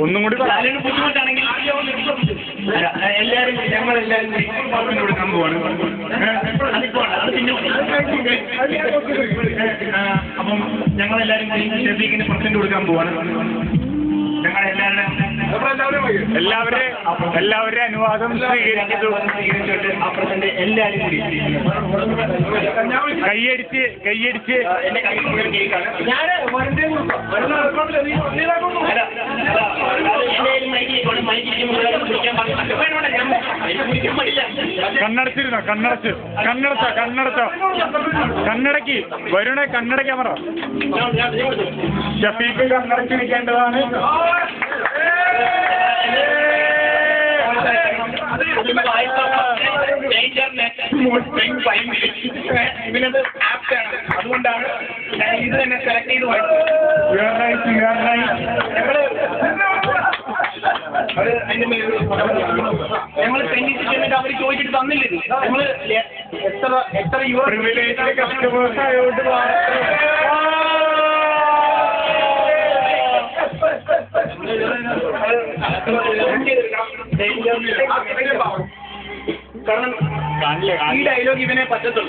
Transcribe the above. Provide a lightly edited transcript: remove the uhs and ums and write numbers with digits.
ഒന്നും കൂടി ബുദ്ധിമുട്ടാണെങ്കിൽ എല്ലാവരും ഞങ്ങളെല്ലാവരും പറഞ്ഞു കൊടുക്കാൻ പോവാണ്. അത് പിന്നെ അപ്പം ഞങ്ങളെല്ലാവരും ഷെഫീഖിന് പ്രസന്റ് കൊടുക്കാൻ പോവാണ്. എല്ലാവരുടെയും അനുവാദം സ്വീകരിച്ചിട്ട് ആ പ്രസന്റ് എല്ലാവരും കൂടി കൈയടിച്ച് എന്റെ കൈ കേൾക്കാണ്. കണ്ണടച്ചിരുന്നോ? കണ്ണടക്കി വരുണേ, കണ്ണടയ്ക്കാൻ പറ. ഷഫീഖ് കണ്ണടച്ചിരിക്കേണ്ടതാണ്. ഇതിനത് ആപ്റ്റാണ്, അതുകൊണ്ടാണ് ഞാൻ ഇത് തന്നെ സെലക്ട് ചെയ്ത് ഞങ്ങൾ പെന്നിട്ട് ചെന്നിട്ട് അവർ ചോദിച്ചിട്ട് തന്നില്ലേ. ഞങ്ങള് എത്ര യുവ കസ്റ്റമേഴ്സ് ആയതുകൊണ്ട് കാരണം ഈ ഡയലോഗ് ഇവനെ പറ്റത്തുള്ളൂ.